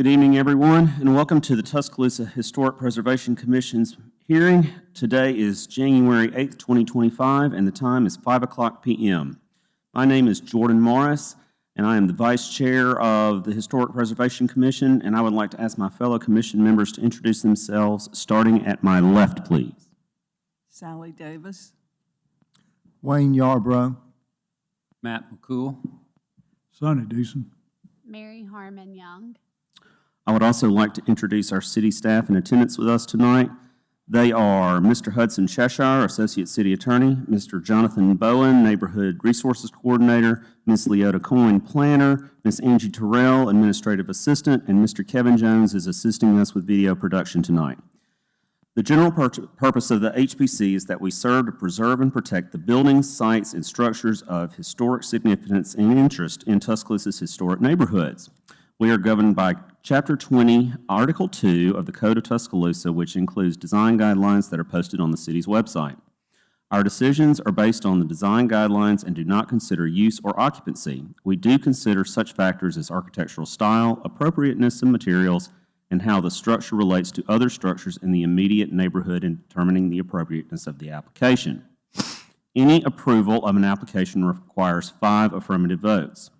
Good evening, everyone, and welcome to the Tuscaloosa Historic Preservation Commission's hearing. Today is January 8th, 2025, and the time is 5 o'clock p.m. My name is Jordan Morris, and I am the Vice Chair of the Historic Preservation Commission, and I would like to ask my fellow commission members to introduce themselves, starting at my left, please. Sally Davis. Wayne Yarbrough. Matt McCool. Sonny Deason. Mary Harmon Young. I would also like to introduce our city staff in attendance with us tonight. They are Mr. Hudson Cheshire, Associate City Attorney, Mr. Jonathan Bowen, Neighborhood Resources Coordinator, Ms. Leota Coyne, Planner, Ms. Angie Terrell, Administrative Assistant, and Mr. Kevin Jones is assisting us with video production tonight. The general purpose of the HPC is that we serve to preserve and protect the buildings, sites, and structures of historic significance and interest in Tuscaloosa's historic neighborhoods. We are governed by Chapter 20, Article 2 of the Code of Tuscaloosa, which includes design guidelines that are posted on the city's website. Our decisions are based on the design guidelines and do not consider use or occupancy. We do consider such factors as architectural style, appropriateness of materials, and how the structure relates to other structures in the immediate neighborhood in determining the appropriateness of the application. Any approval of an application requires 5 affirmative votes.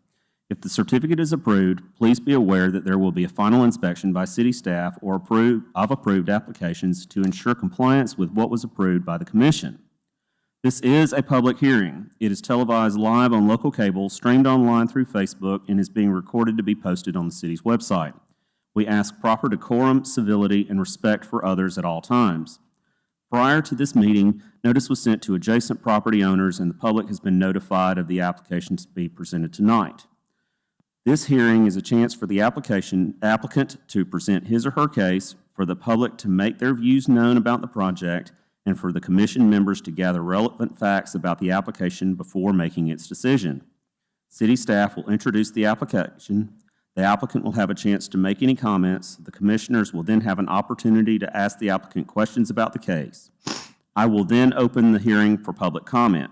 If the certificate is approved, please be aware that there will be a final inspection by city staff or approved applications to ensure compliance with what was approved by the commission. This is a public hearing. It is televised live on local cable, streamed online through Facebook, and is being recorded to be posted on the city's website. We ask proper decorum, civility, and respect for others at all times. Prior to this meeting, notice was sent to adjacent property owners, and the public has been notified of the application to be presented tonight. This hearing is a chance for the applicant to present his or her case, for the public to make their views known about the project, and for the commission members to gather relevant facts about the application before making its decision. City staff will introduce the application. The applicant will have a chance to make any comments. The commissioners will then have an opportunity to ask the applicant questions about the case. I will then open the hearing for public comment.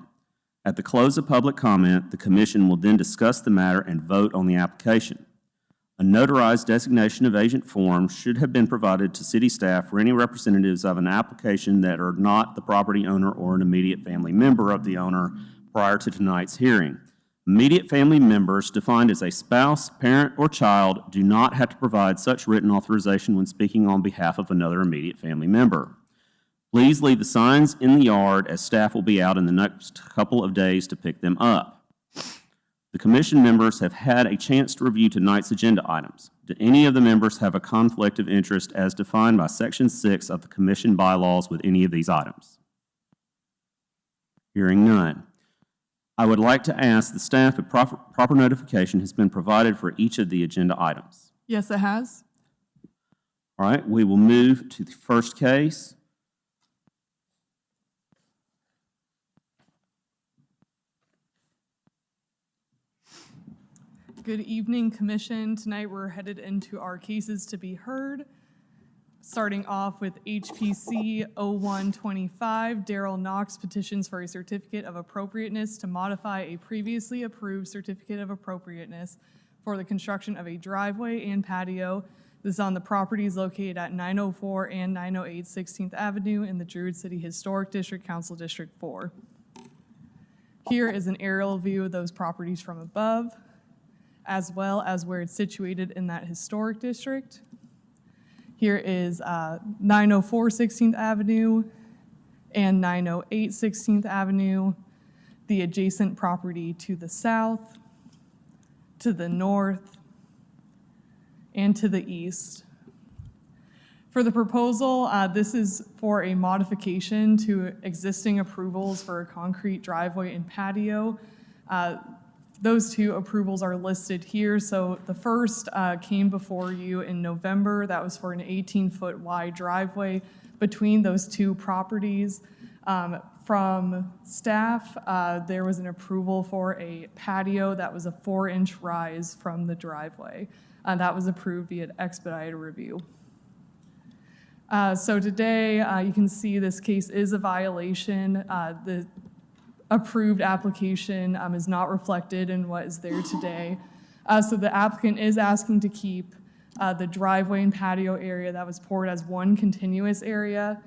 At the close of public comment, the commission will then discuss the matter and vote on the application. A notarized designation of agent form should have been provided to city staff for any representatives of an application that are not the property owner or an immediate family member of the owner prior to tonight's hearing. Immediate family members, defined as a spouse, parent, or child, do not have to provide such written authorization when speaking on behalf of another immediate family member. Please leave the signs in the yard, as staff will be out in the next couple of days to pick them up. The commission members have had a chance to review tonight's agenda items. Do any of the members have a conflict of interest as defined by Section 6 of the commission bylaws with any of these items? Hearing none. I would like to ask the staff if proper notification has been provided for each of the agenda items. Yes, it has. All right, we will move to the first case. Good evening, Commission. Tonight we're headed into our cases to be heard. Starting off with HPC 0125, Daryl Knox petitions for a certificate of appropriateness to modify a previously approved certificate of appropriateness for the construction of a driveway and patio. This is on the properties located at 904 and 908 16th Avenue in the Druid City Historic District, Council District 4. Here is an aerial view of those properties from above, as well as where it's situated in that historic district. Here is 904 16th Avenue and 908 16th Avenue, the adjacent property to the south, to the north, and to the east. For the proposal, this is for a modification to existing approvals for a concrete driveway and patio. Those two approvals are listed here. So the first came before you in November. That was for an 18-foot wide driveway between those two properties. From staff, there was an approval for a patio that was a 4-inch rise from the driveway. That was approved via expedited review. So today, you can see this case is a violation. The approved application is not reflected in what is there today. So the applicant is asking to keep the driveway and patio area that was poured as one continuous area.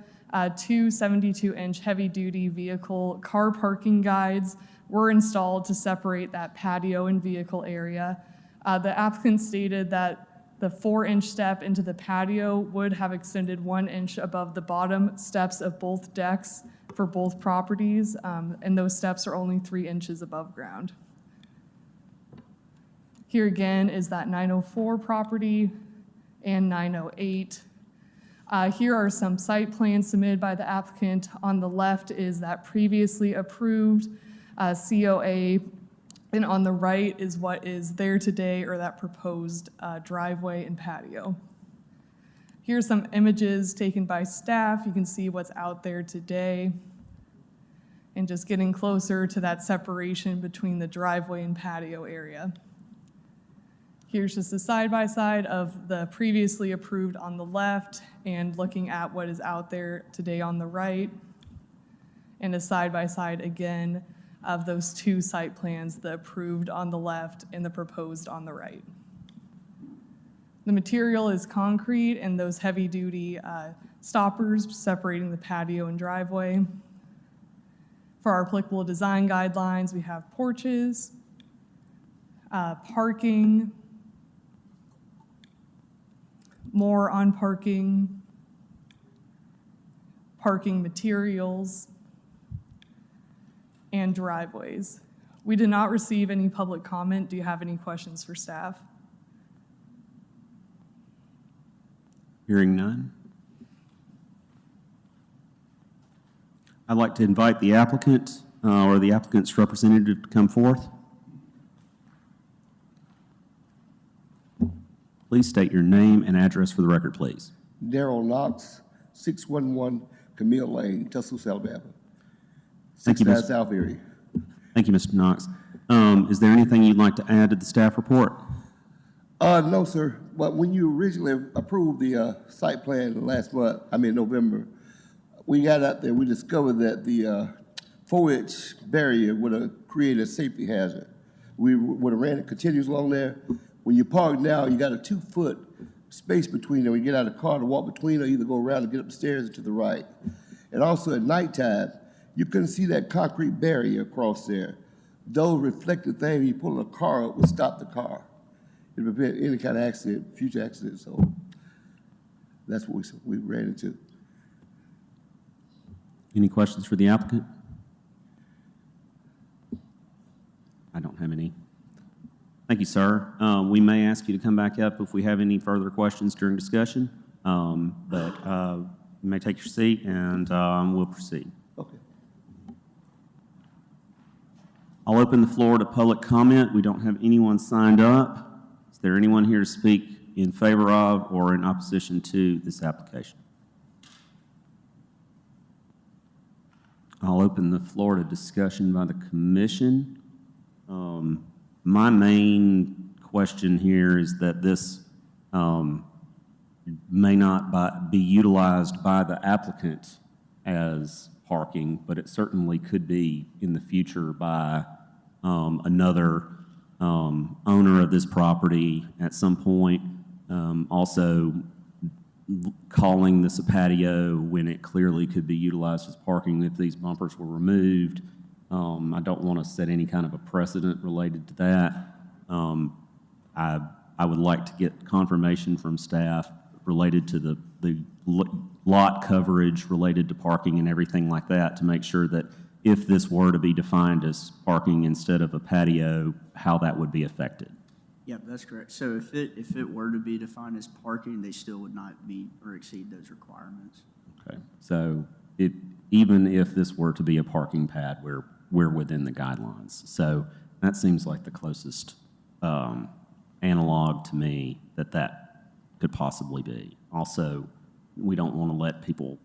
Two 72-inch heavy-duty vehicle car parking guides were installed to separate that patio and vehicle area. The applicant stated that the 4-inch step into the patio would have extended 1 inch above the bottom steps of both decks for both properties, and those steps are only 3 inches above ground. Here again is that 904 property and 908. Here are some site plans submitted by the applicant. On the left is that previously approved COA, and on the right is what is there today, or that proposed driveway and patio. Here's some images taken by staff. You can see what's out there today, and just getting closer to that separation between the driveway and patio area. Here's just a side-by-side of the previously approved on the left and looking at what is out there today on the right, and a side-by-side again of those two site plans, the approved on the left and the proposed on the right. The material is concrete and those heavy-duty stoppers separating the patio and driveway. For our applicable design guidelines, we have porches, parking, more on parking, parking materials, and driveways. We did not receive any public comment. Do you have any questions for staff? Hearing none. I'd like to invite the applicant or the applicant's representative to come forth. Please state your name and address for the record, please. Daryl Knox, 611 Camille Lane, Tuscaloosa, Alabama. Thank you, 69 South area. Thank you, Mr. Knox. Is there anything you'd like to add to the staff report? No, sir. But when you originally approved the site plan November, we got out there, we discovered that the 4-inch barrier would have created a safety hazard. We would have ran it continuous along there. When you park now, you got a 2-foot space between them. When you get out of the car to walk between or either go around and get up the stairs to the right. And also at nighttime, you couldn't see that concrete barrier across there. Those reflective things, when you pull a car up, would stop the car. It would prevent any kind of accident, future accident. So that's what we ran into. Any questions for the applicant? I don't have any. Thank you, sir. We may ask you to come back up if we have any further questions during discussion, but you may take your seat and we'll proceed. Okay. I'll open the floor to public comment. We don't have anyone signed up. Is there anyone here to speak in favor of or in opposition to this application? I'll open the floor to discussion by the commission. My main question here is that this may not be utilized by the applicant as parking, but it certainly could be in the future by another owner of this property at some point. Also calling this a patio when it clearly could be utilized as parking if these bumpers were removed. I don't want to set any kind of a precedent related to that. I would like to get confirmation from staff related to the lot coverage related to parking and everything like that to make sure that if this were to be defined as parking instead of a patio, how that would be affected. Yep, that's correct. So if it were to be defined as parking, they still would not meet or exceed those requirements. Okay, so even if this were to be a parking pad, we're within the guidelines. So that seems like the closest analog to me that could possibly be. Also, we don't want to let people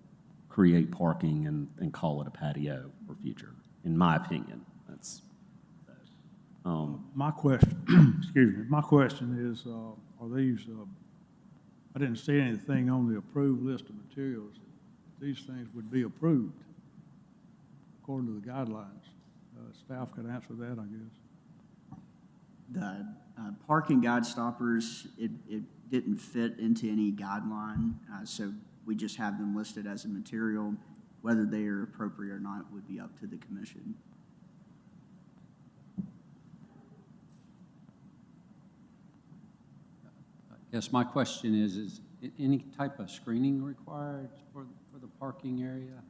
create parking and call it a patio for future, in my opinion. That's My question, excuse me, my question is, are these, I didn't see anything on the approved list of materials. These things would be approved according to the guidelines. Staff could answer that, I guess. The parking guide stoppers, didn't fit into any guideline, so we just have them listed as a material. Whether they are appropriate or not would be up to the commission. I guess my question is any type of screening required for the parking area?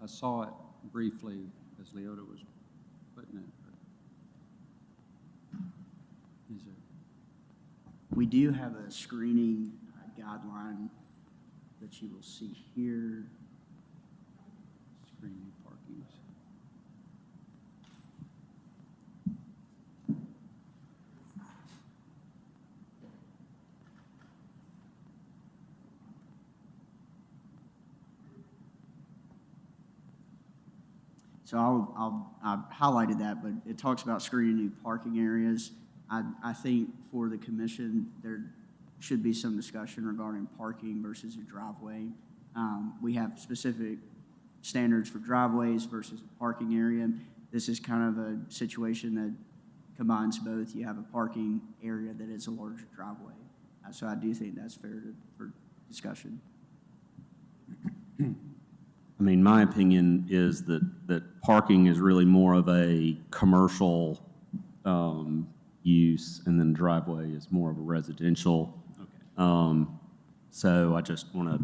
I saw it briefly as Leota was putting it. But is there? We do have a screening guideline that you will see here. Screening parkings. So I highlighted that, but it talks about screening new parking areas. I think for the commission, there should be some discussion regarding parking versus a driveway. We have specific standards for driveways versus a parking area. This is kind of a situation that combines both. You have a parking area that is a larger driveway. So I do think that's fair for discussion. I mean, my opinion is that parking is really more of a commercial use, and then driveway is more of a residential. Okay. So I just want to,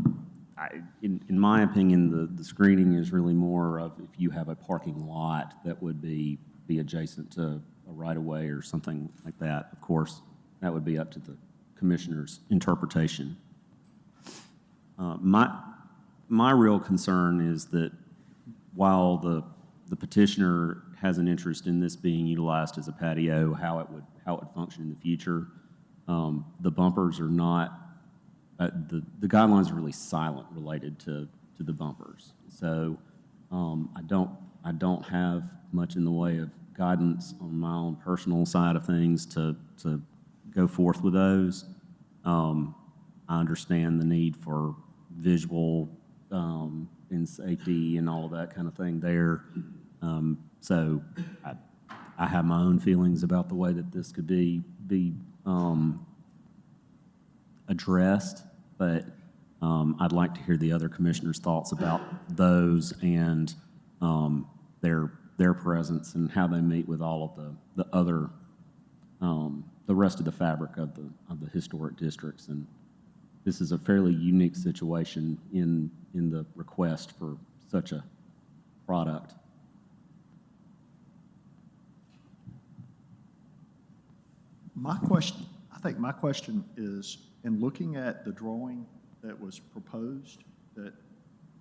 in my opinion, the screening is really more of if you have a parking lot that would be adjacent to a right-of-way or something like that. Of course, that would be up to the commissioner's interpretation. My real concern is that while the petitioner has an interest in this being utilized as a patio, how it would function in the future, the bumpers are not, the guidelines are really silent related to the bumpers. So I don't have much in the way of guidance on my own personal side of things to go forth with those. I understand the need for visual and safety and all of that kind of thing there. So I have my own feelings about the way that this could be addressed, but I'd like to hear the other commissioners' thoughts about those and their presence and how they meet with all of the other the rest of the fabric of the historic districts. And this is a fairly unique situation in the request for such a product. I think my question is, in looking at the drawing that was proposed,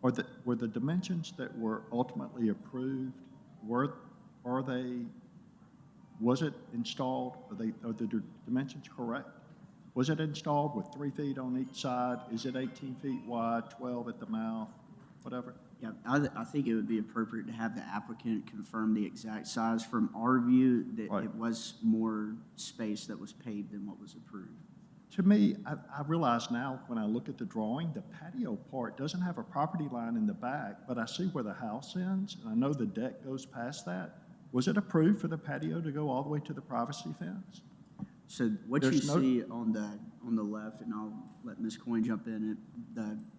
were the dimensions that were ultimately approved, was it installed, are the dimensions correct? Was it installed with 3 feet on each side? Is it 18 feet wide, 12 at the mouth, whatever? Yeah, I think it would be appropriate to have the applicant confirm the exact size. From our view, that Right. it was more space that was paved than what was approved. To me, I realize now when I look at the drawing, the patio part doesn't have a property line in the back, but I see where the house ends, and I know the deck goes past that. Was it approved for the patio to go all the way to the privacy fence? So what you There's no- see on the left, and I'll let Ms. Coyne jump in,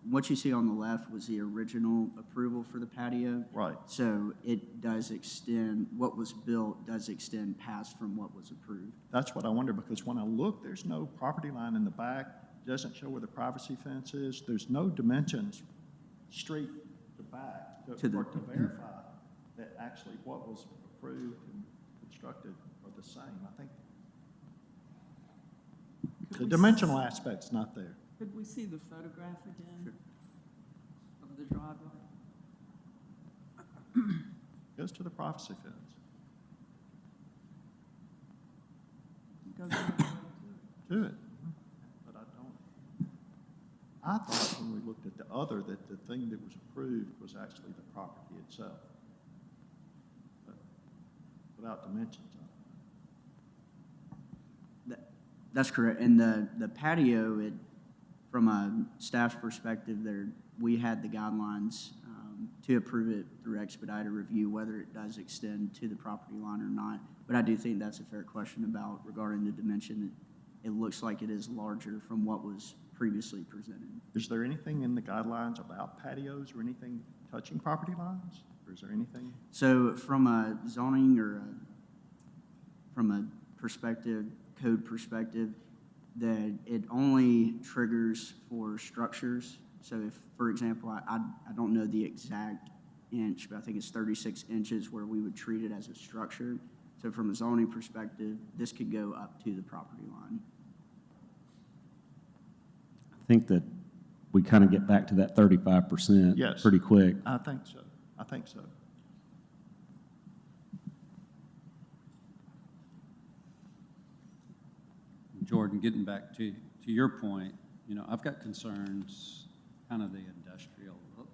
what you see on the left was the original approval for the patio. Right. So it does extend, what was built does extend past from what was approved. That's what I wonder, because when I look, there's no property line in the back, doesn't show where the privacy fence is, there's no dimensions, street to back, to verify that actually what was approved and constructed are the same. I think the dimensional aspect's not there. Could we see the photograph again of the driveway? Goes to the privacy fence. Goes all the way To it. But I thought when we looked at the other, that the thing that was approved was actually the property itself. But without dimensions on it. That's correct. And the patio, from a staff's perspective, we had the guidelines to approve it through expedited review, whether it does extend to the property line or not. But I do think that's a fair question regarding the dimension it looks like it is larger from what was previously presented. Is there anything in the guidelines about patios or anything touching property lines? Or is there anything? So from a zoning from a perspective, code perspective, that it only triggers for structures. So if, for example, I don't know the exact inch, but I think it's 36 inches where we would treat it as a structure. So from a zoning perspective, this could go up to the property line. I think that we kind of get back to that 35% Yes. pretty quick. I think so. I think so. Jordan, getting back to your point, I've got concerns, kind of the industrial look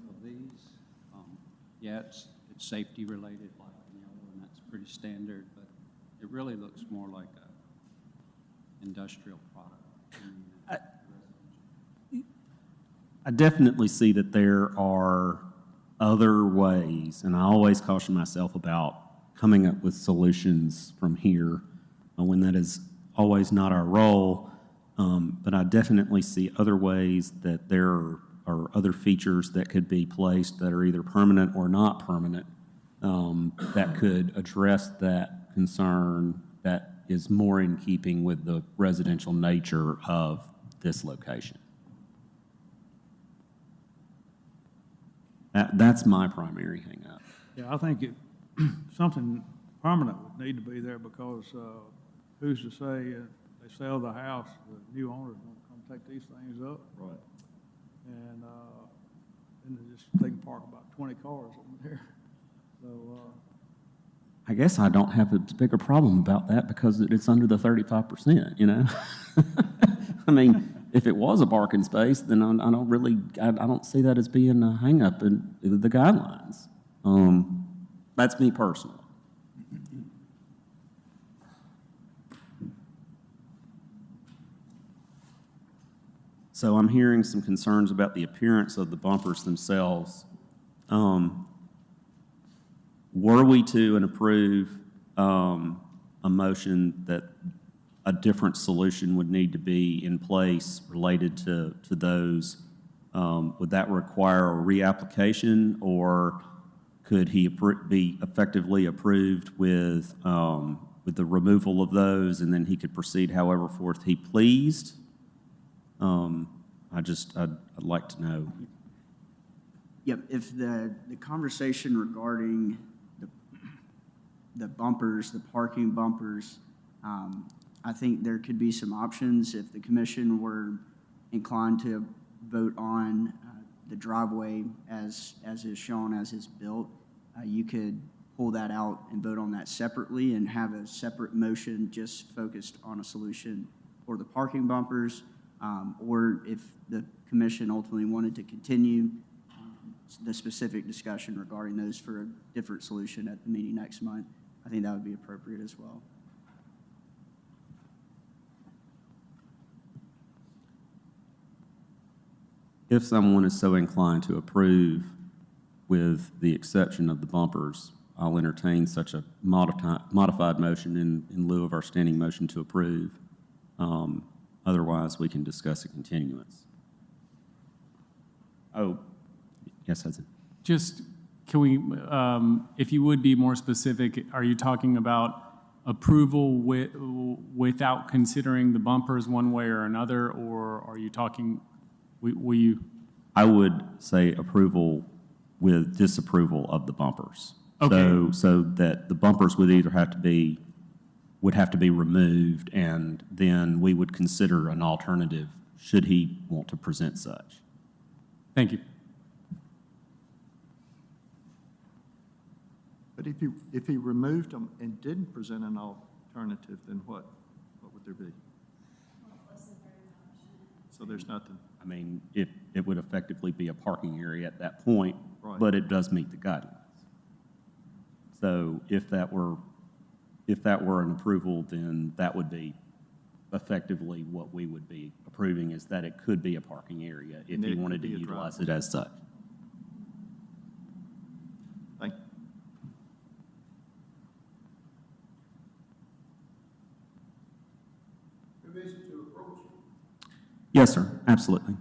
of these. Yeah, it's safety related, like, and that's pretty standard, but it really looks more like a industrial product. I definitely see that there are other ways, and I always caution myself about coming up with solutions from here when that is always not our role. But I definitely see other ways that there are other features that could be placed that are either permanent or not permanent that could address that concern that is more in keeping with the residential nature of this location. That's my primary hangup. Yeah, I think something permanent would need to be there because who's to say they sell the house, the new owner's going to come take these things up? Right. And they can park about 20 cars in there. So, I guess I don't have a bigger problem about that because it's under the 35%, I mean, if it was a parking space, then I don't see that as being a hang-up in the guidelines. That's me personally. So I'm hearing some concerns about the appearance of the bumpers themselves. Were we to approve a motion that a different solution would need to be in place related to those, would that require a reapplication, or could he be effectively approved with the removal of those, and then he could proceed however forth he pleased? I'd like to know. Yep, if the conversation regarding the bumpers, the parking bumpers, I think there could be some options if the commission were inclined to vote on the driveway as is shown, as is built. You could pull that out and vote on that separately and have a separate motion just focused on a solution for the parking bumpers. Or if the commission ultimately wanted to continue the specific discussion regarding those for a different solution at the meeting next month, I think that would be appropriate as well. If someone is so inclined to approve with the exception of the bumpers, I'll entertain such a modified motion in lieu of our standing motion to approve. Otherwise, we can discuss a continuance. Oh, yes, Hudson. Just, can we, if you would be more specific, are you talking about approval without considering the bumpers one way or another, or are you talking, will you? I would say approval with disapproval of the bumpers. Okay. So that the bumpers would either have to be removed, and then we would consider an alternative should he want to present such. Thank you. But if he removed them and didn't present an alternative, then what would there be? So there's nothing. I mean, it would effectively be a parking area at that point, Right. but it does meet the guidelines. So if that were an approval, then that would be effectively what we would be approving, is that it could be a parking area if And he it wanted could to be a utilize driveway. it as such. Thank you. Yes, sir, absolutely.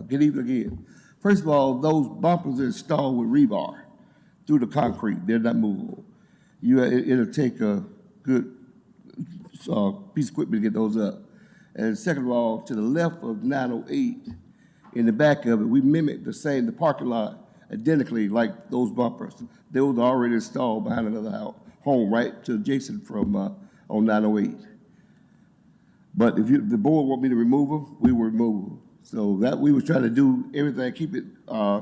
Good evening again. First of all, those bumpers are installed with rebar through the concrete. They're not movable. It'll take a good piece of equipment to get those up. And second of all, to the left of 908, in the back of it, we mimicked the parking lot identically like those bumpers. They were already installed behind another home right to adjacent from on 908. But if the board want me to remove them, we will remove them. So that we was trying to do everything, keep it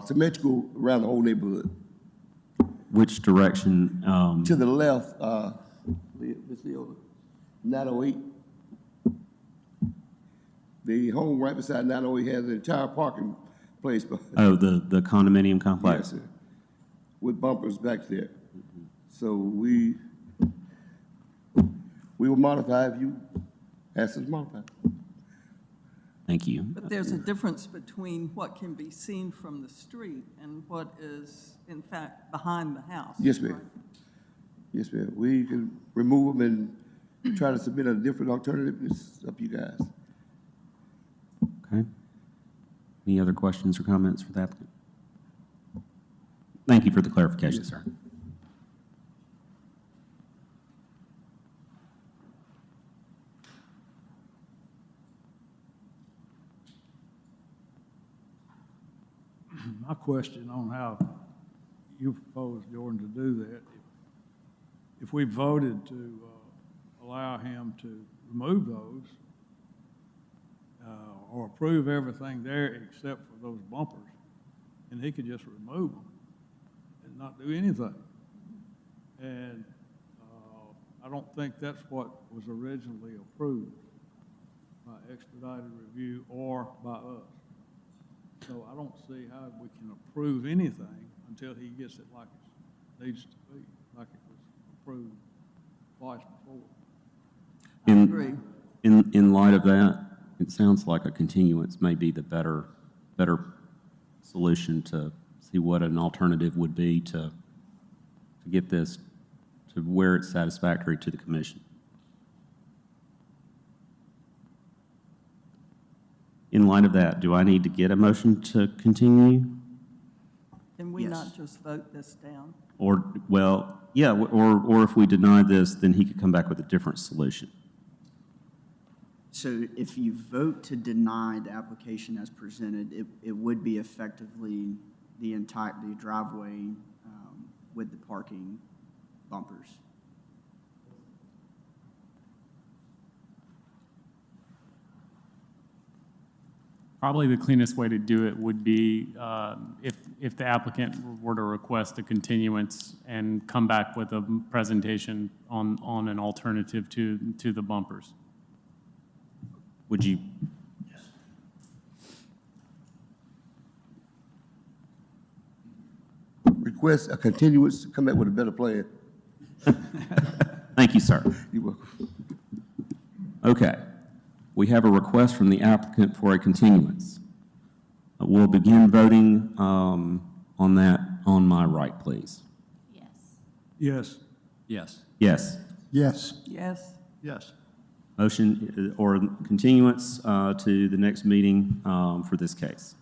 symmetrical around the whole neighborhood. Which direction? To the left, Ms. Leona, 908. The home right beside 908 has an entire parking place. Oh, the condominium complex? Yes, sir. With bumpers back there. So we will modify if you ask us to modify. Thank you. But there's a difference between what can be seen from the street and what is, in fact, behind the house. Yes, ma'am. right? Yes, ma'am. We can remove them and try to submit a different alternative. It's up to you guys. Okay. Any other questions or comments for the applicant? Thank you for the clarification, sir. My question on how you propose, Jordan, to do that, if we voted to allow him to remove those, or approve everything there except for those bumpers, and he could just remove them and not do anything. And I don't think that's what was originally approved by expedited review or by us. So I don't see how we can approve anything until he gets it like it needs to be, like it was approved twice before. I agree. In light of that, it sounds like a continuance may be the better solution to see what an alternative would be to get this to where it's satisfactory to the commission. In light of that, do I need to get a motion to continue? Can we Yes. not just vote this down? Or, well, yeah, or if we deny this, then he could come back with a different solution. So if you vote to deny the application as presented, it would be effectively the driveway with the parking bumpers. Probably the cleanest way to do it would be if the applicant were to request a continuance and come back with a presentation on an alternative to the bumpers. Would you? Request a continuance to come back with a better plan. Thank you, sir. You're welcome. Okay. We have a request from the applicant for a continuance. We'll begin voting on that on my right, please. Yes. Yes. Yes. Yes. Yes. Yes. Yes. Motion or continuance to the next meeting for this case.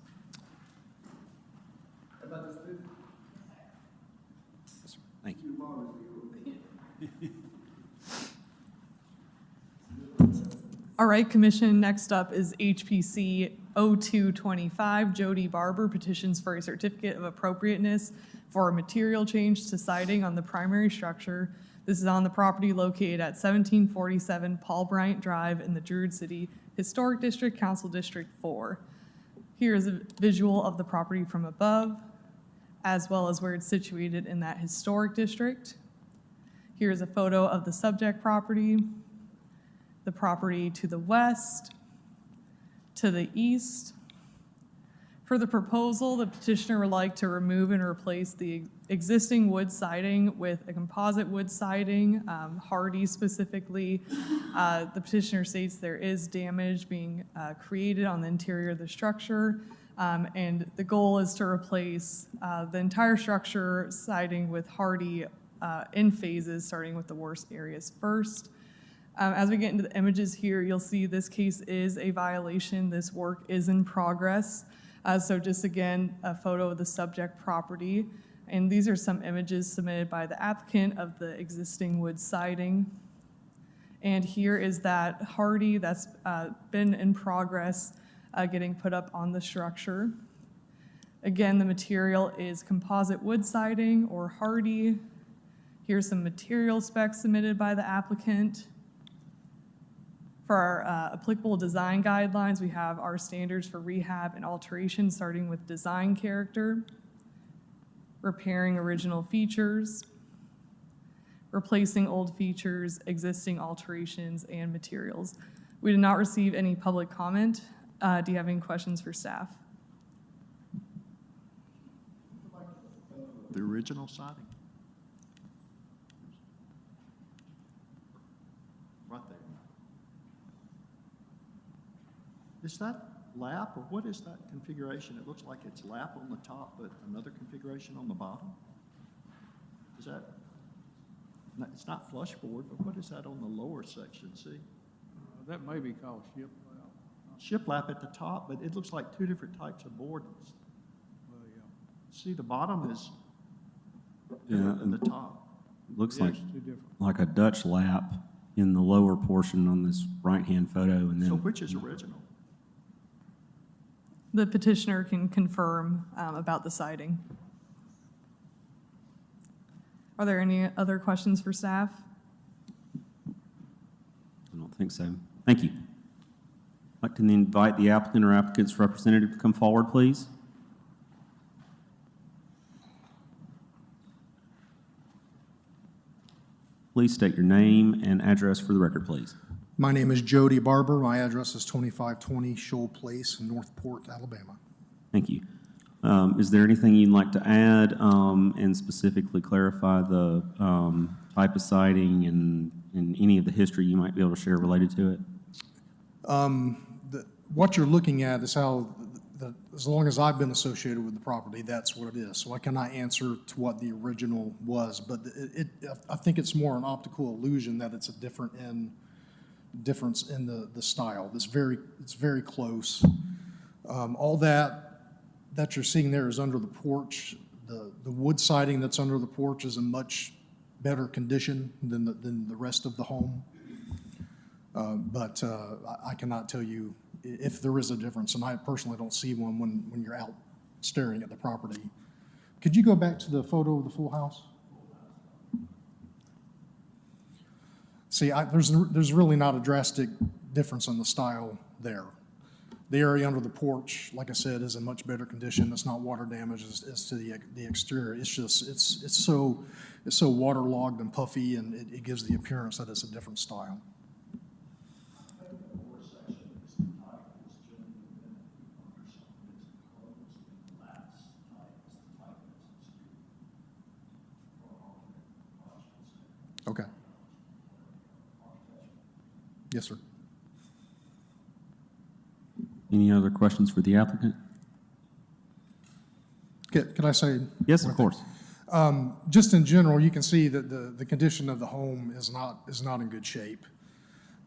Thank you. All right, Commission, next up is HPC 0225, Jody Barber petitions for a certificate of appropriateness for a material change to siding on the primary structure. This is on the property located at 1747 Paul Bryant Drive in the Druid City Historic District, Council District 4. Here is a visual of the property from above, as well as where it's situated in that historic district. Here's a photo of the subject property, the property to the west, to the east. For the proposal, the petitioner would like to remove and replace the existing wood siding with a composite wood siding, hardy specifically. The petitioner states there is damage being created on the interior of the structure, and the goal is to replace the entire structure siding with hardy in phases, starting with the worst areas first. As we get into the images here, you'll see this case is a violation. This work is in progress. So just again, a photo of the subject property. And these are some images submitted by the applicant of the existing wood siding. And here is that hardy that's been in progress getting put up on the structure. Again, the material is composite wood siding or hardy. Here's some material specs submitted by the applicant. For our applicable design guidelines, we have our standards for rehab and alteration, starting with design character, repairing original features, replacing old features, existing alterations, and materials. We did not receive any public comment. Do you have any questions for staff? The original siding. Right there. Is that lap, or what is that configuration? It looks like it's lap on the top, but another configuration on the bottom? Is that, no, it's not flush board, but what is that on the lower section, see? That may be called shiplap. Shiplap at the top, but it looks like two different types of board. Well, yeah. See, the bottom is Yeah, different than the top. Looks Yeah, like, it's two different. like a Dutch lap in the lower portion on this right-hand photo, and So then, which is original? The petitioner can confirm about the siding. Are there any other questions for staff? I don't think so. Thank you. I'd like to invite the applicant or applicant's representative to come forward, please. Please state your name and address for the record, please. My name is Jody Barber. My address is 2520 Shoal Place in Northport, Alabama. Thank you. Is there anything you'd like to add and specifically clarify the type of siding and any of the history you might be able to share related to it? What you're looking at is how, as long as I've been associated with the property, that's what it is. So I cannot answer to what the original was, but I think it's more an optical illusion that it's a difference in the style. It's very close. All that you're seeing there is under the porch. The wood siding that's under the porch is in much better condition than the rest of the home. But I cannot tell you if there is a difference, and I personally don't see one when you're out staring at the property. Could you go back to the photo of the full house? See, there's really not a drastic difference in the style there. The area under the porch, like I said, is in much better condition. It's not water damage as to the exterior. It's just it's so waterlogged and puffy, and it gives the appearance that it's a different style. Okay. Yes, sir. Any other questions for the applicant? Could I say? Yes, of course. Just in general, you can see that the condition of the home is not in good shape.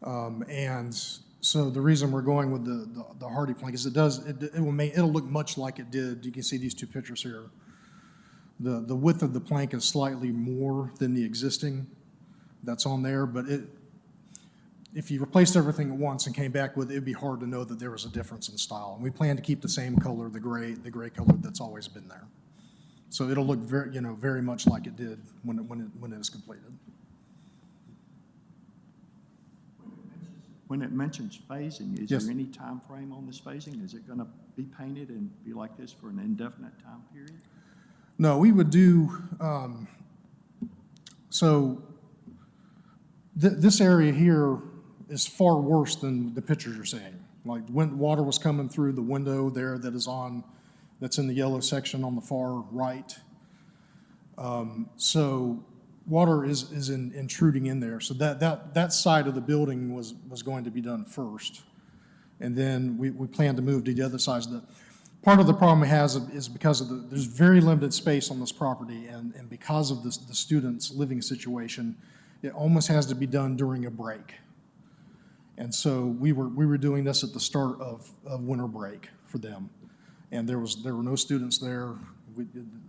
And so the reason we're going with the hardy plank is it'll look much like it did. You can see these two pictures here. The width of the plank is slightly more than the existing that's on there, but if you replaced everything at once and came back with it, it'd be hard to know that there was a difference in style. And we plan to keep the same color, the gray color that's always been there. So it'll look very much like it did when it is completed. When it mentions phasing, is Yes. there any time frame on this phasing? Is it going to be painted and be like this for an indefinite time period? No, we would do, this area here is far worse than the pictures you're seeing. Like when water was coming through the window there that's in the yellow section on the far right. So water is intruding in there. So that side of the building was going to be done first. And then we plan to move to the other sides of the part of the problem it has is because of there's very limited space on this property, and because of the students' living situation, it almost has to be done during a break. And so we were doing this at the start of winter break for them. And there were no students there.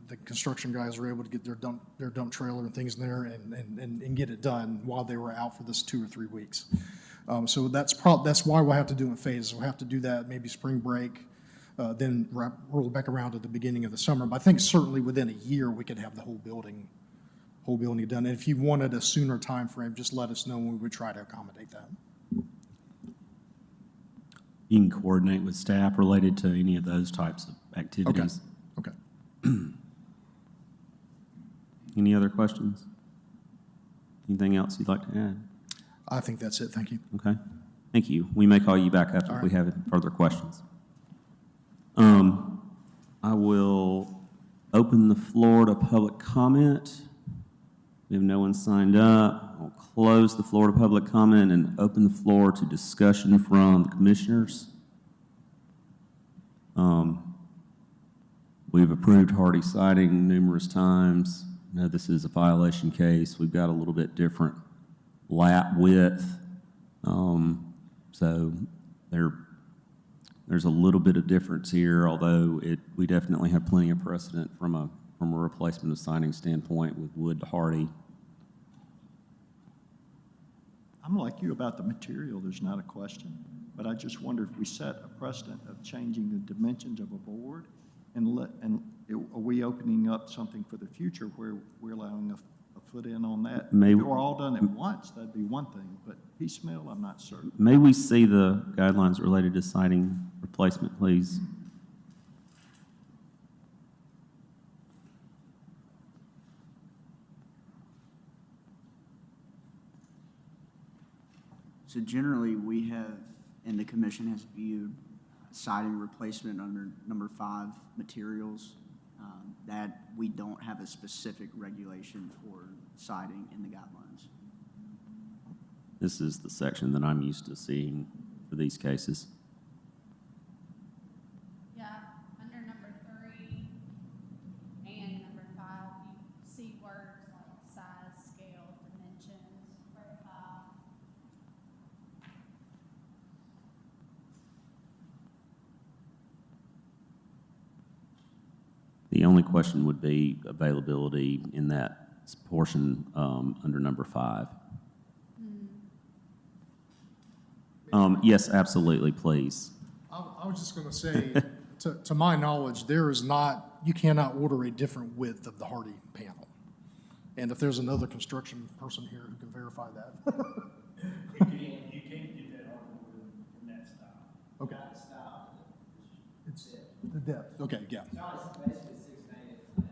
The construction guys were able to get their dump trailer and things in there and get it done while they were out for this 2 or 3 weeks. So that's why we'll have to do it in phases. We'll have to do that maybe spring break, then roll back around at the beginning of the summer. But I think certainly within a year, we could have the whole building done. And if you wanted a sooner time frame, just let us know and we would try to accommodate that. You can coordinate with staff related to any of those types of activities. Okay. Any other questions? Anything else you'd like to add? I think that's it. Thank you. Okay, thank you. We may call you back up if we have further questions. I will open the floor to public comment. We have no one signed up. I'll close the floor to public comment and open the floor to discussion from the commissioners. We've approved Hardy siding numerous times. I know this is a violation case. We've got a little bit different lap width. So there's a little bit of difference here, although we definitely have plenty of precedent from a replacement of siding standpoint with wood to Hardy. I'm like you about the material, there's not a question, but I just wonder if we set a precedent of changing the dimensions of a board, are we opening up something for the future where we're allowing a foot in on that? If it were all done at once, that'd be one thing, but piecemeal, I'm not certain. May we see the guidelines related to siding replacement, please? So generally, we have, and the commission has viewed siding replacement under number 5 materials, that we don't have a specific regulation for siding in the guidelines. This is the section that I'm used to seeing for these cases. Yeah, under number 3 and number 5, you see words like size, scale, dimensions, profile. The only question would be availability in that portion under number 5. Yes, absolutely, please. I was just going to say, to my knowledge, you cannot order a different width of the Hardy panel. And if there's another construction person here who can verify that. You can't get that article in that style. Okay. Not the style. It's the depth. Okay, yeah. It's basically 6/8.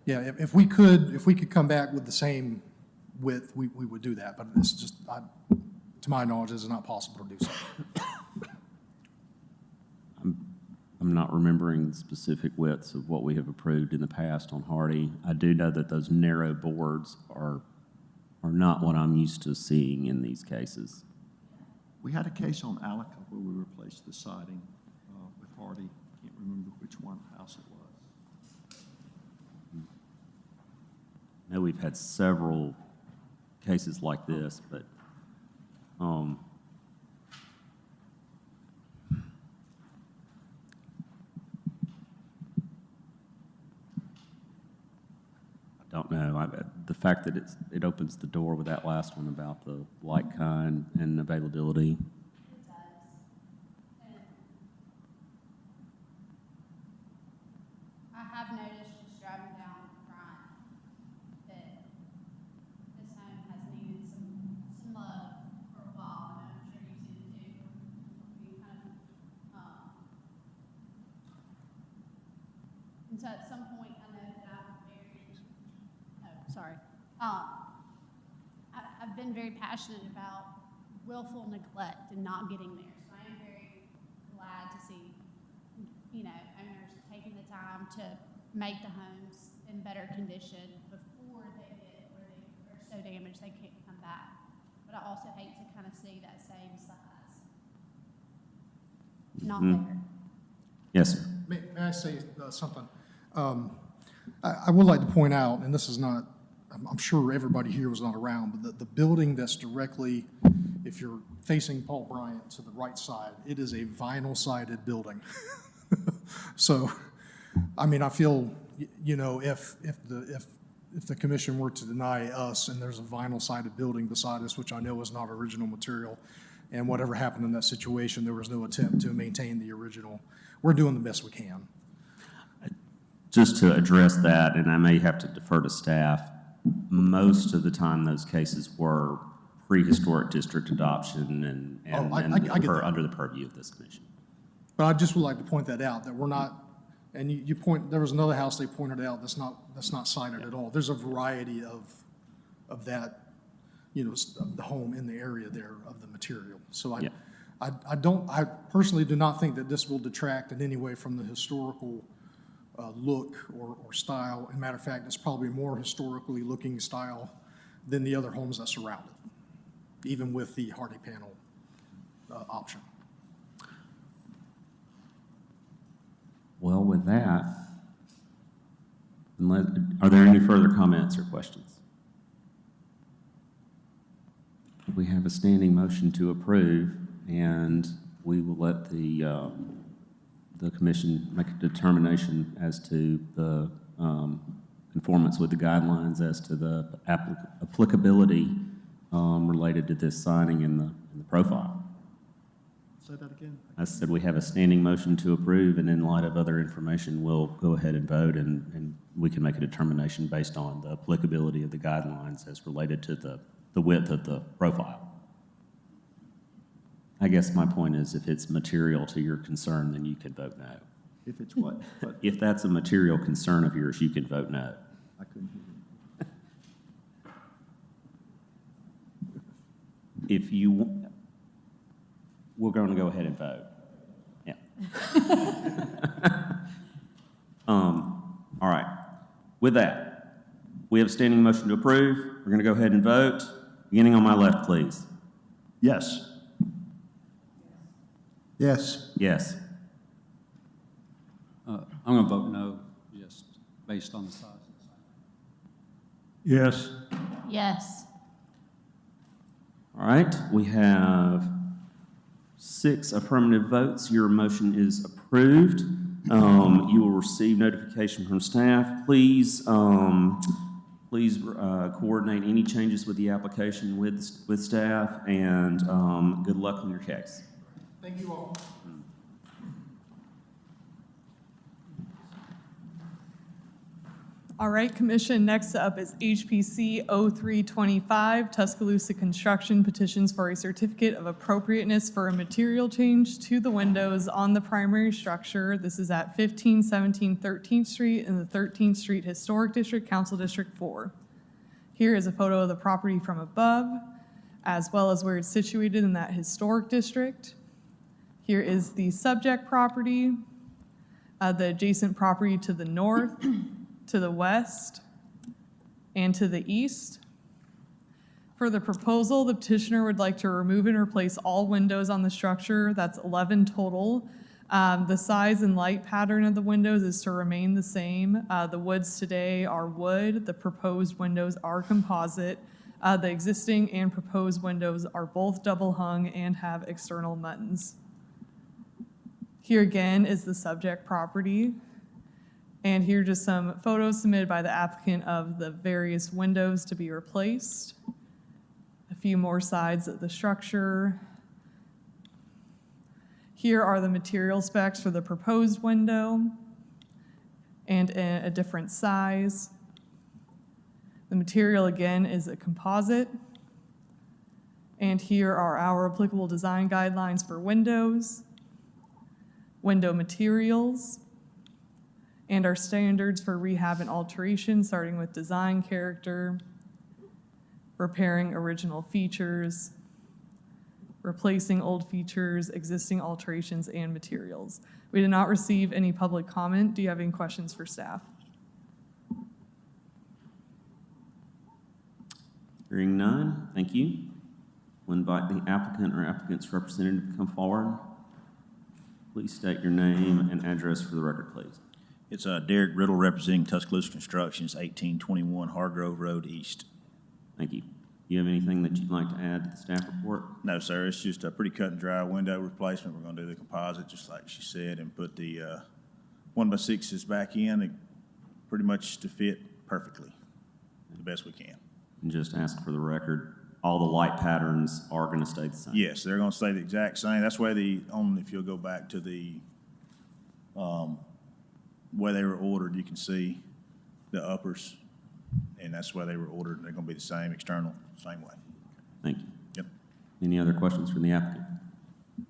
Yeah, if we could come back with the same width, we would do that, but it's just, to my knowledge, it's not possible to do so. I'm not remembering specific widths of what we have approved in the past on Hardy. I do know that those narrow boards are not what I'm used to seeing in these cases. We had a case on Alica where we replaced the siding with Hardy. Can't remember which house it was. I know we've had several cases like this, but I don't know. The fact that it opens the door with that last one about the like kind and availability. It does. And I have noticed just driving down the front that this home has needed some love for a while. And I'm sure you've seen it too. We kind of, and so at some point, I know that I'm very, sorry. I've been very passionate about willful neglect and not getting there. So I am very glad to see, owners taking the time to make the homes in better condition before they get where they are so damaged they can't come back. But I also hate to kind of see that same size not there. Yes, sir. I say something? I would like to point out, and this is not, I'm sure everybody here was not around, but the building that's directly, if you're facing Paul Bryant to the right side, it is a vinyl-sided building. So, I mean, I feel, you know, if the commission were to deny us and there's a vinyl-sided building beside us, which I know is not original material, and whatever happened in that situation, there was no attempt to maintain the original. We're doing the best we can. Just to address that, and I may have to defer to staff, most of the time those cases were prehistoric district adoption and I get that. under the purview of this commission. But I just would like to point that out, that we're not, and you point, there was another house they pointed out that's not cited at all. There's a variety of that, you know, of the home in the area there of the material. So I personally do not think that this will detract in any way from the historical look or style. As a matter of fact, it's probably a more historically looking style than the other homes that surround it, even with the hardy panel option. Well, with that, are there any further comments or questions? We have a standing motion to approve, and we will let the commission make a determination as to the conformance with the guidelines as to the applicability related to this signing in the profile. Say that again. I said we have a standing motion to approve, and in light of other information, we'll go ahead and vote, and we can make a determination based on the applicability of the guidelines as related to the width of the profile. I guess my point is, if it's material to your concern, then you can vote no. If it's what? If that's a material concern of yours, you can vote no. I couldn't hear you. If you, we're going to go ahead and vote. Yeah. All right. With that, we have a standing motion to approve. We're going to go ahead and vote. Beginning on my left, please. Yes. Yes. Yes. I'm going to vote no, just based on the size of the site. Yes. Yes. All right. We have 6 affirmative votes. Your motion is approved. You will receive notification from staff. Please coordinate any changes with the application with staff, and good luck on your case. Thank you all. All right, Commission, next up is HPC 0325, Tuscaloosa Construction petitions for a certificate of appropriateness for a material change to the windows on the primary structure. This is at 1517 13th Street in the 13th Street Historic District, Council District 4. Here is a photo of the property from above, as well as where it's situated in that historic district. Here is the subject property, the adjacent property to the north, to the west, and to the east. For the proposal, the petitioner would like to remove and replace all windows on the structure. That's 11 total. The size and light pattern of the windows is to remain the same. The woods today are wood. The proposed windows are composite. The existing and proposed windows are both double hung and have external muttons. Here again is the subject property. And here are just some photos submitted by the applicant of the various windows to be replaced. A few more sides of the structure. Here are the material specs for the proposed window and a different size. The material again is a composite. And here are our applicable design guidelines for windows, window materials, and our standards for rehab and alteration, starting with design character, repairing original features, replacing old features, existing alterations, and materials. We did not receive any public comment. Do you have any questions for staff? Hearing none, thank you. We'll invite the applicant or applicant's representative to come forward. Please state your name and address for the record, please. It's Derek Riddle representing Tuscaloosa Constructions, 1821 Hargrove Road East. Thank you. Do you have anything that you'd like to add to the staff report? No, sir, it's just a pretty cut and dry window replacement. We're going to do the composite, just like she said, and put the 1x6s back in, pretty much to fit perfectly, the best we can. And just ask for the record, all the light patterns are going to stay the same? Yes, they're going to stay the exact same. That's why if you'll go back to the way they were ordered, you can see the uppers, and that's why they were ordered. They're going to be the same external, same way. Thank you. Yep. Any other questions from the applicant? I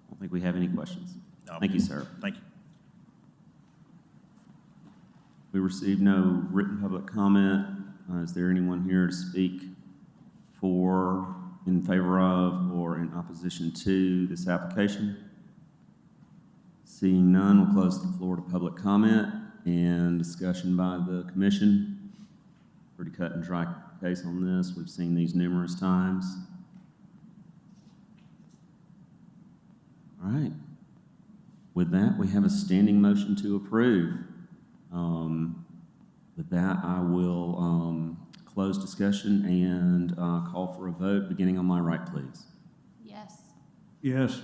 don't think we have any questions. Thank you, sir. Thank you. We received no written public comment. Is there anyone here to speak for, in favor of, or in opposition to this application? Seeing none, we'll close the floor to public comment and discussion by the commission. Pretty cut and dry case on this. We've seen these numerous times. All right. With that, we have a standing motion to approve. With that, I will close discussion and call for a vote, beginning on my right, please. Yes. Yes.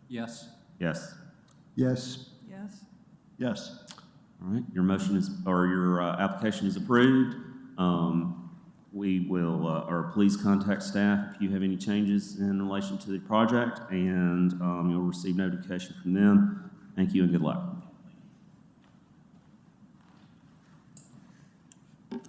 Yes. Yes. Yes. Yes? Yes. All right, your motion is, or your application is approved. We will, or please contact staff if you have any changes in relation to the project, and you'll receive notification from them. Thank you and good luck.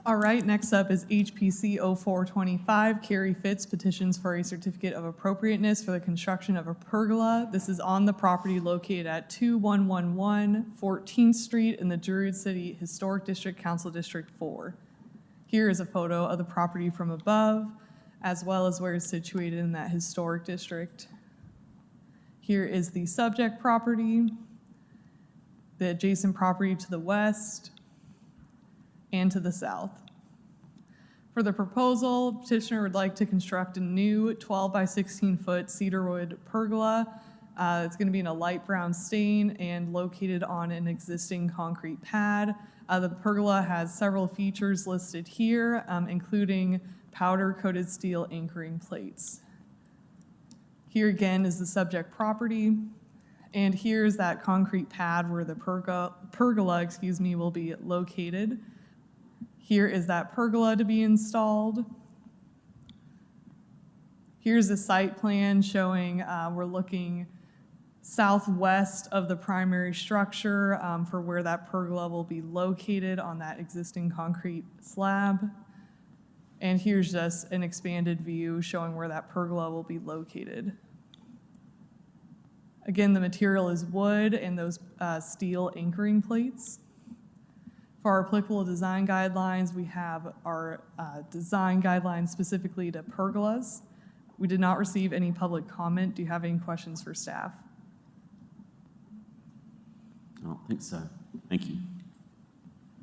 All right, next up is HPC 0425, Carrie Fitz petitions for a certificate of appropriateness for the construction of a pergola. This is on the property located at 2111 14th Street in the Druid City Historic District, Council District 4. Here is a photo of the property from above, as well as where it's situated in that historic district. Here is the subject property, the adjacent property to the west, and to the south. For the proposal, petitioner would like to construct a new 12 by 16 foot cedarwood pergola. It's going to be in a light brown stain and located on an existing concrete pad. The pergola has several features listed here, including powder coated steel anchoring plates. Here again is the subject property, and here's that concrete pad where the pergola will be located. Here is that pergola to be installed. Here's the site plan showing we're looking southwest of the primary structure for where that pergola will be located on that existing concrete slab. And here's just an expanded view showing where that pergola will be located. Again, the material is wood and those steel anchoring plates. For our applicable design guidelines, we have our design guidelines specifically to pergolas. We did not receive any public comment. Do you have any questions for staff? I don't think so. Thank you.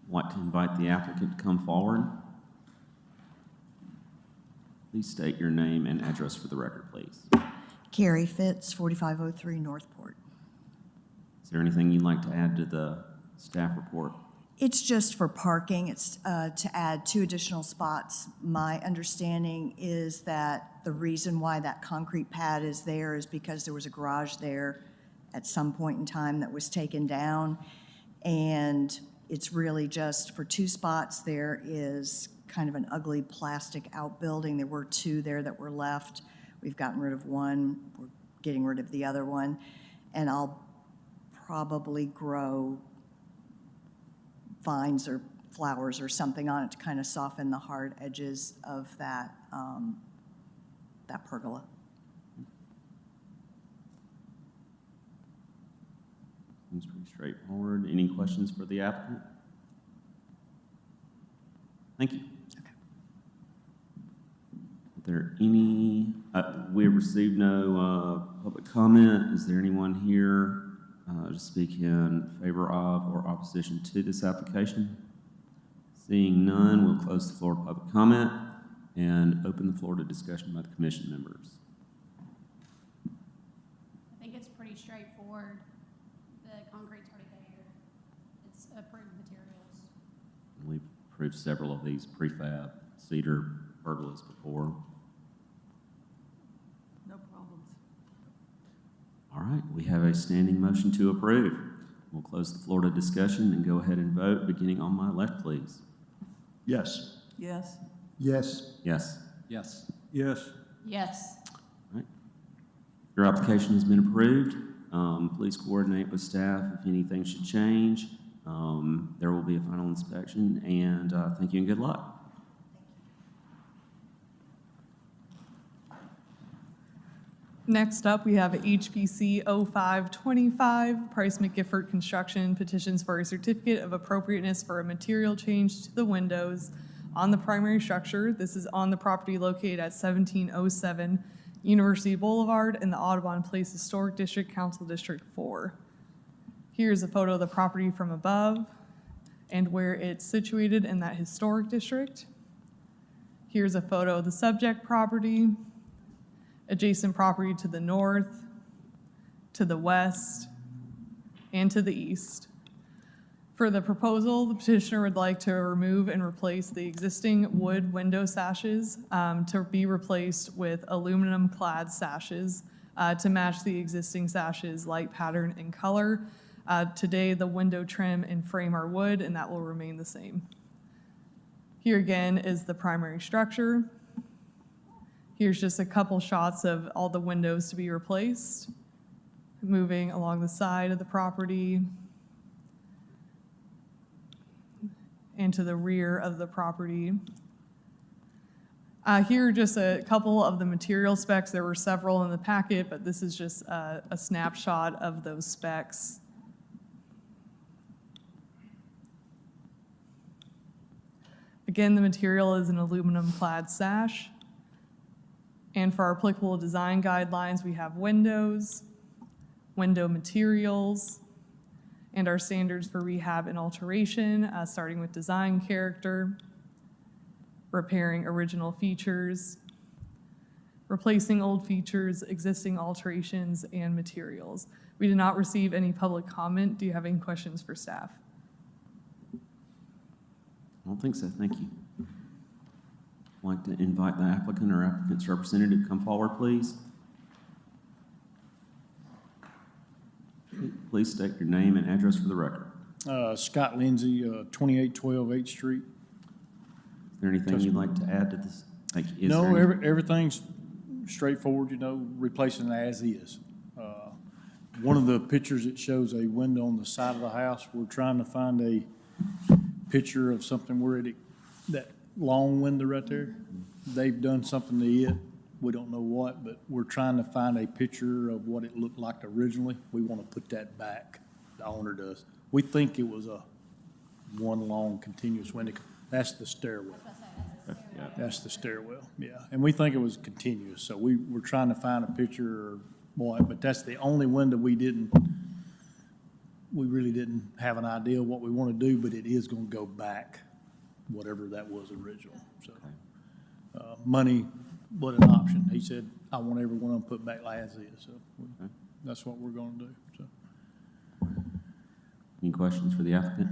I'd like to invite the applicant to come forward. Please state your name and address for the record, please. Carrie Fitz, 4503 Northport. Is there anything you'd like to add to the staff report? It's just for parking. It's to add 2 additional spots. My understanding is that the reason why that concrete pad is there is because there was a garage there at some point in time that was taken down. And it's really just for 2 spots. There is kind of an ugly plastic outbuilding. There were 2 there that were left. We've gotten rid of one. We're getting rid of the other one. And I'll probably grow vines or flowers or something on it to kind of soften the hard edges of that, that pergola. Seems pretty straightforward. Any questions for the applicant? Thank you. Okay. Are there any, we have received no public comment. Is there anyone here to speak in favor of or opposition to this application? Seeing none, we'll close the floor to public comment and open the floor to discussion by the commission members. I pretty straightforward. The concrete's already there. It's approved materials. We've approved several of these prefab cedar pergolas before. No problems. All right, we have a standing motion to approve. We'll close the floor to discussion and go ahead and vote, beginning on my left, please. Yes. Yes. Yes. Yes. Yes. Yes. Yes. All right. Your application has been approved. Please coordinate with staff if anything should change. There will be a final inspection, and thank you and good luck. Next up, we have HPC 0525, Price McGifford Construction petitions for a certificate of appropriateness for a material change to the windows on the primary structure. This is on the property located at 1707 University Boulevard in the Audubon Place Historic District, Council District 4. Here's a photo of the property from above and where it's situated in that historic district. Here's a photo of the subject property, adjacent property to the north, to the west, and to the east. For the proposal, the petitioner would like to remove and replace the existing wood window sashes to be replaced with aluminum clad sashes to match the existing sashes light pattern and color. Today, the window trim and frame are wood, and that will remain the same. Here again is the primary structure. Here's just a couple shots of all the windows to be replaced, moving along the side of the property and to the rear of the property. Here are just a couple of the material specs. There were several in the packet, but this is just a snapshot of those specs. Again, the material is an aluminum clad sash. And for our applicable design guidelines, we have windows, window materials, and our standards for rehab and alteration, starting with design character, repairing original features, replacing old features, existing alterations, and materials. We did not receive any public comment. Do you have any questions for staff? I don't think so, thank you. I'd like to invite the applicant or applicant's representative to come forward, please. Please state your name and address for the record. Scott Lindsay, 2812 8th Street. Is there anything you'd like to add to this? Thank you. Is No, there any- everything's straightforward, you know, replacing as is. One of the pictures, it shows a window on the side of the house. We're trying to find a picture of something where that long window right there, they've done something to it. We don't know what, but we're trying to find a picture of what it looked like originally. We want to put that back. The owner does. We think it was a one long continuous window. That's the stairwell. That's the stairwell, yeah. And we think it was continuous, so we're trying to find a picture or what, but that's the only window we really didn't have an idea what we want to do, but it is going to go back, whatever that was original, so. Money was an option. He said, I want every one of them put back like as is, so that's what we're going to do, so. Any questions for the applicant?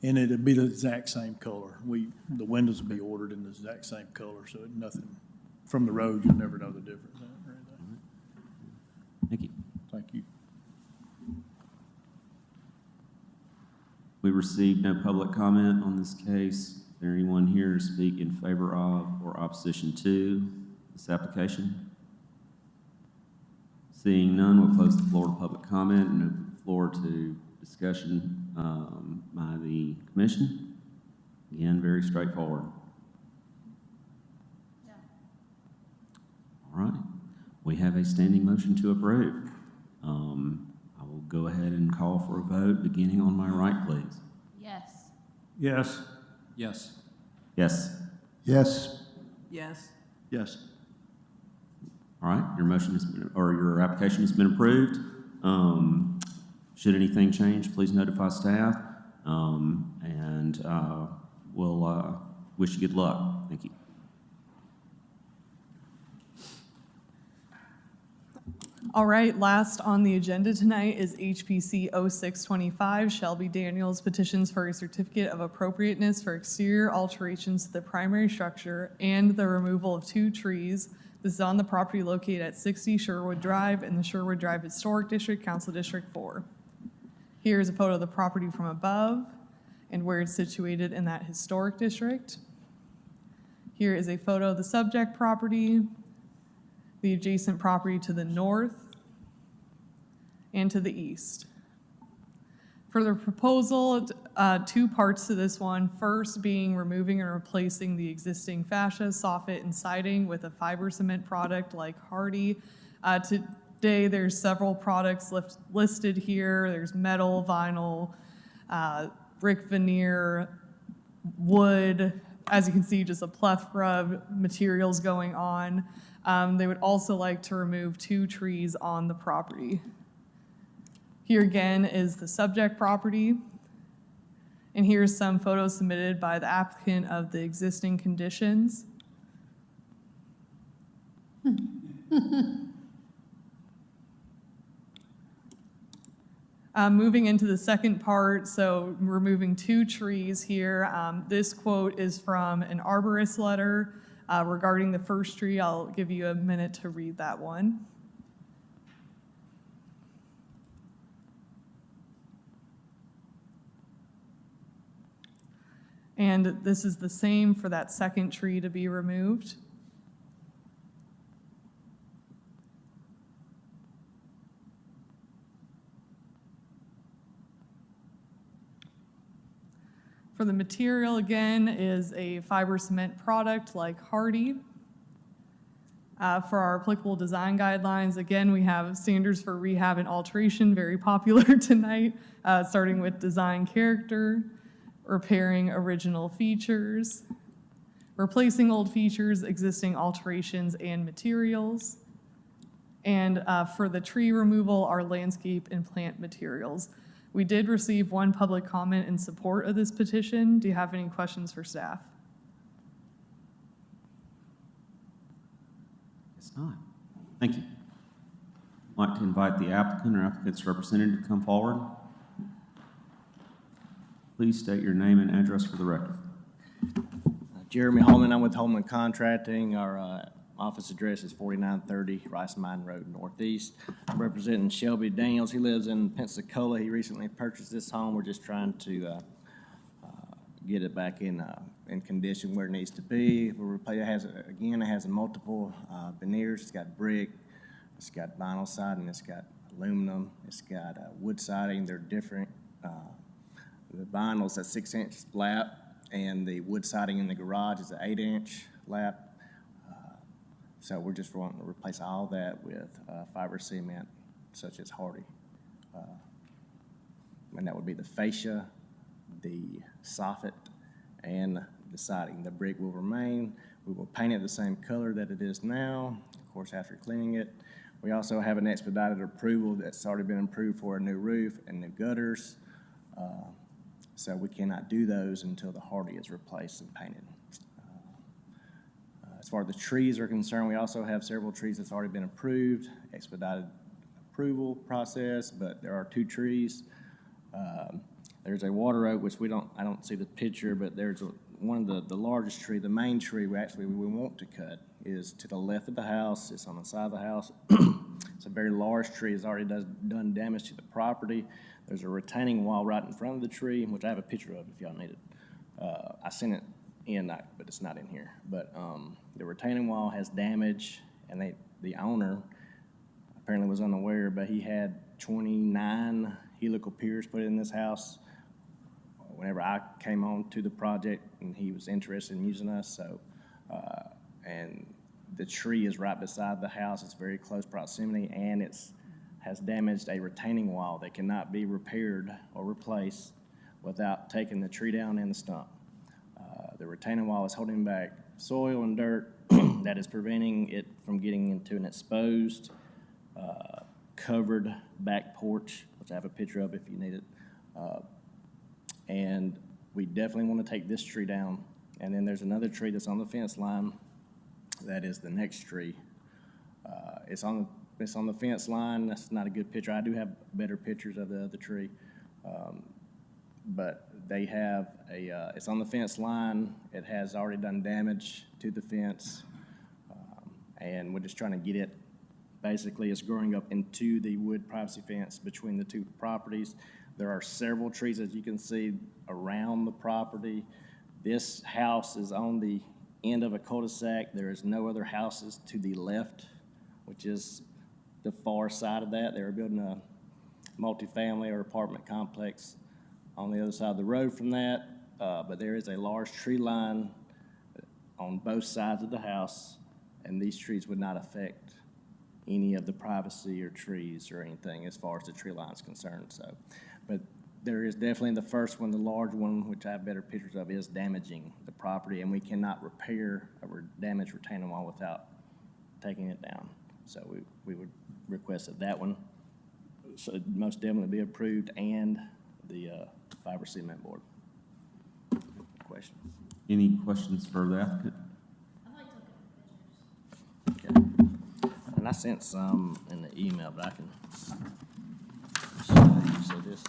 And it'd be the exact same color. The windows would be ordered in the exact same color, so nothing, from the road, you'll never know the difference in it or anything. Thank you. Thank you. We received no public comment on this case. Is there anyone here to speak in favor of or opposition to this application? Seeing none, we'll close the floor to public comment and open the floor to discussion by the commission. Again, very straightforward. Yeah. All right. We have a standing motion to approve. I will go ahead and call for a vote, beginning on my right, please. Yes. Yes. Yes. Yes. Yes. Yes. Yes. All right, your motion has been, or your application has been approved. Should anything change, please notify staff, and we'll wish you good luck. Thank you. All right, last on the agenda tonight is HPC 0625, Shelby Daniels petitions for a certificate of appropriateness for exterior alterations to the primary structure and the removal of 2 trees. This is on the property located at 60 Sherwood Drive in the Sherwood Drive Historic District, Council District 4. Here is a photo of the property from above and where it's situated in that historic district. Here is a photo of the subject property, the adjacent property to the north and to the east. For the proposal, 2 parts to this one. First being removing and replacing the existing fascia, soffit, and siding with a fiber cement product like Hardy. Today, there's several products listed here. There's metal, vinyl, brick veneer, wood. As you can see, just a plethora of materials going on. They would also like to remove 2 trees on the property. Here again is the subject property. And here's some photos submitted by the applicant of the existing conditions. Moving into the second part, so removing 2 trees here. This quote is from an arborist letter regarding the first tree. I'll give you a minute to read that one. And this is the same for that second tree to be removed. For the material, again, is a fiber cement product like Hardy. For our applicable design guidelines, again, we have standards for rehab and alteration, very popular tonight, starting with design character, repairing original features, replacing old features, existing alterations and materials. And for the tree removal, our landscape and plant materials. We did receive 1 public comment in support of this petition. Do you have any questions for staff? Guess not. Thank you. I'd like to invite the applicant or applicant's representative to come forward. Please state your name and address for the record. Jeremy Holman, I'm with Holman Contracting. Our office address is 4930 Rice Mine Road Northeast. I'm representing Shelby Daniels. He lives in Pensacola. He recently purchased this home. We're just trying to get it back in condition where it needs to be. It has multiple veneers. It's got brick, it's got vinyl siding, it's got aluminum, it's got wood siding. They're different. The vinyl's a 6-inch lap, and the wood siding in the garage is an 8-inch lap. So we're just wanting to replace all that with fiber cement, such as Hardy. And that would be the fascia, the soffit, and the siding. The brick will remain. We will paint it the same color that it is now, of course, after cleaning it. We also have an expedited approval that's already been approved for a new roof and new gutters. So we cannot do those until the Hardy is replaced and painted. As far as the trees are concerned, we also have several trees that's already been approved, expedited approval process, but there are 2 trees. There's a water oak, which I don't see the picture, but there's one of the largest tree, the main tree we want to cut is to the left of the house. It's on the side of the house. It's a very large tree. It's already done damage to the property. There's a retaining wall right in front of the tree, which I have a picture of if y'all need it. I sent it in, but it's not in here. But the retaining wall has damage, and the owner apparently was unaware, but he had 29 helical piers put in this house whenever I came on to the project, and he was interested in using us. So, and the tree is right beside the house. It's very close proximity, and has damaged a retaining wall that cannot be repaired or replaced without taking the tree down and the stump. The retaining wall is holding back soil and dirt that is preventing it from getting into an exposed, covered back porch, which I have a picture of if you need it. And we definitely want to take this tree down. And then there's another tree that's on the fence line that is the next tree. It's on it's on the fence line. That's not a good picture. I do have better pictures of the other tree. But they have it's on the fence line. It has already done damage to the fence. And we're just trying to get it, basically it's growing up into the wood privacy fence between the two properties. There are several trees, as you can see, around the property. This house is on the end of a cul-de-sac. There is no other houses to the left, which is the far side of that. They were building a multifamily or apartment complex on the other side of the road from that. But there is a large tree line on both sides of the house, and these trees would not affect any of the privacy or trees or anything as far as the tree line is concerned. So, but there is definitely the first one, the large one, which I have better pictures of, is damaging the property, and we cannot repair a damaged retaining wall without taking it down. So we would request that that one should most definitely be approved, and the fiber cement board. Questions? Any questions for the applicant? I'd like to look at the pictures. Okay. And I sent some in the email, but I can show you. So this.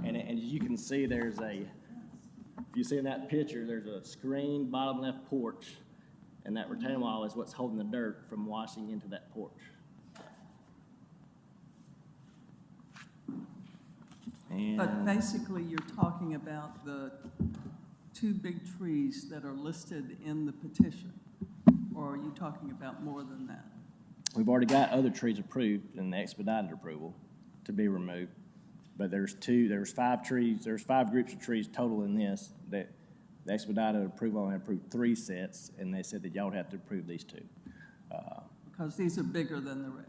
And as you can see, there's if you see in that picture, there's a screened bottom left porch, and that retaining wall is what's holding the dirt from washing into that porch. But And basically, you're talking about the two big trees that are listed in the petition, or are you talking about more than that? we've already got other trees approved in the expedited approval to be removed. But there's 5 trees, there's 5 groups of trees total in this that the expedited approval only approved 3 sets, and they said that y'all would have to approve these 2. Because these are bigger than the rest.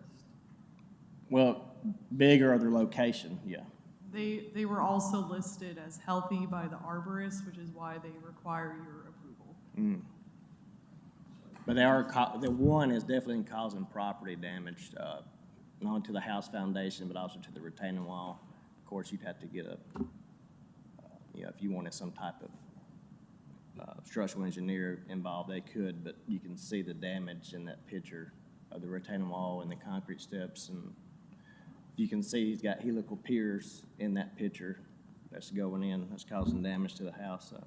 Well, bigger or their location, yeah. They were also listed as healthy by the arborist, which is why they require your approval. But they are, the one is definitely causing property damage, not only to the house foundation, but also to the retaining wall. Of course, you'd have to get if you wanted some type of structural engineer involved, they could, but you can see the damage in that picture of the retaining wall and the concrete steps. And you can see he's got helical piers in that picture that's going in, that's causing damage to the house. So.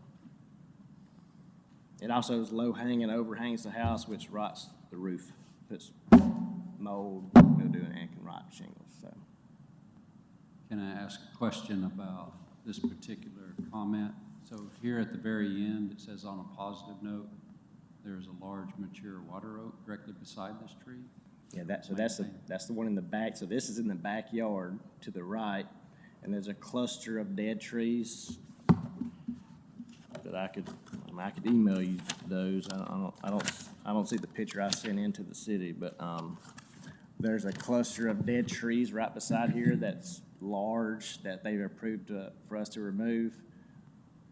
It also is low hanging, overhangs the house, which rots the roof, puts mold, mildew, and can rot shingles. So. Can I ask a question about this particular comment? So here at the very end, it says on a positive note, there is a large mature water oak directly beside this tree. Yeah, that's the one in the back. So this is in the backyard to the right, and there's a cluster of dead trees that I could email you those. I don't see the picture I sent into the city, but there's a cluster of dead trees right beside here that's large that they've approved for us to remove.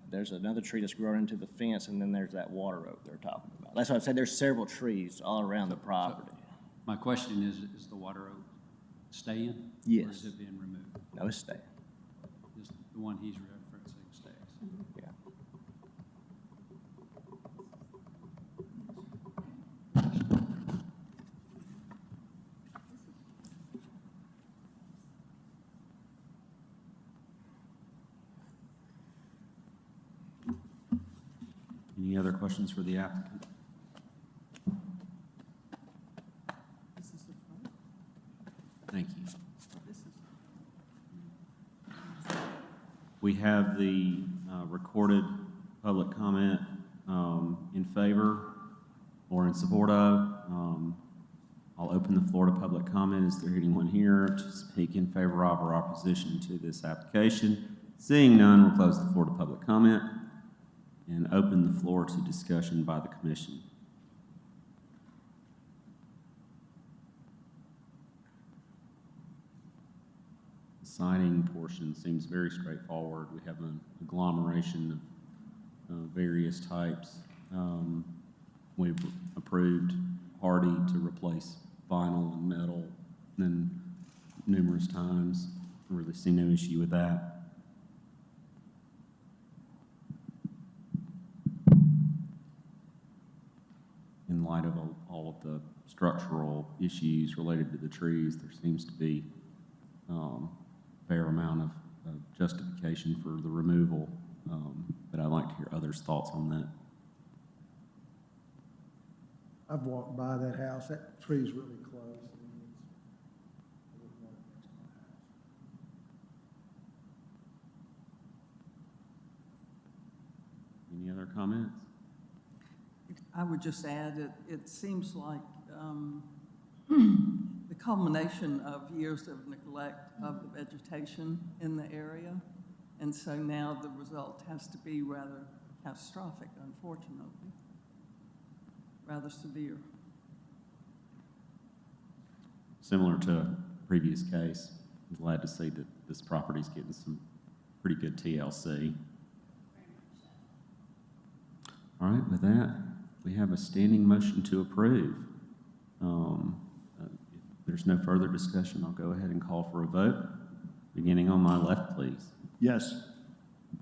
There's another tree that's grown into the fence, and then there's that water oak they're talking about. That's why I said there's several trees all around the property. So my question is the water oak staying? Yes. Or is it being removed? No, it's staying. Is the one he's referencing stays? Yeah. Any other questions for the applicant? This is the front. Thank you. This is. We have the recorded public comment in favor or in support of. I'll open the floor to public comment. Is there anyone here to speak in favor of or opposition to this application? Seeing none, we'll close the floor to public comment and open the floor to discussion by the commission. siding portion seems very straightforward. We have an agglomeration of various types. We've approved Hardy to replace vinyl and metal and numerous times. I really see no issue with that. In light of all of the structural issues related to the trees, there seems to be a fair amount of justification for the removal, but I'd like to hear others' thoughts on that. I've walked by that house, that tree's really close. Any other comments? I would just add, it seems like the culmination of years of neglect of the vegetation in the area. And so now the result has to be rather catastrophic, unfortunately, rather severe. Similar to a previous case, I'm glad to see that this property's getting some pretty good TLC. All right, with that, we have a standing motion to approve. If there's no further discussion, I'll go ahead and call for a vote. Beginning on my left, please. Yes.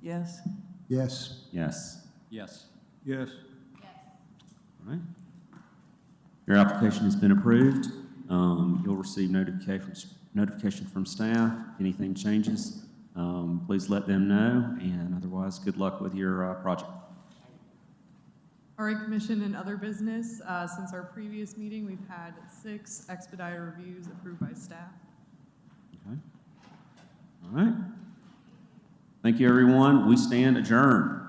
Yes? Yes. Yes. Yes. Yes. All right. Your application has been approved. You'll receive notification from staff. If anything changes, please let them know, and otherwise, good luck with your project. All right, Commission and other business. Since our previous meeting, we've had 6 expedited reviews approved by staff. Okay. All right. Thank you, everyone. We stand adjourned.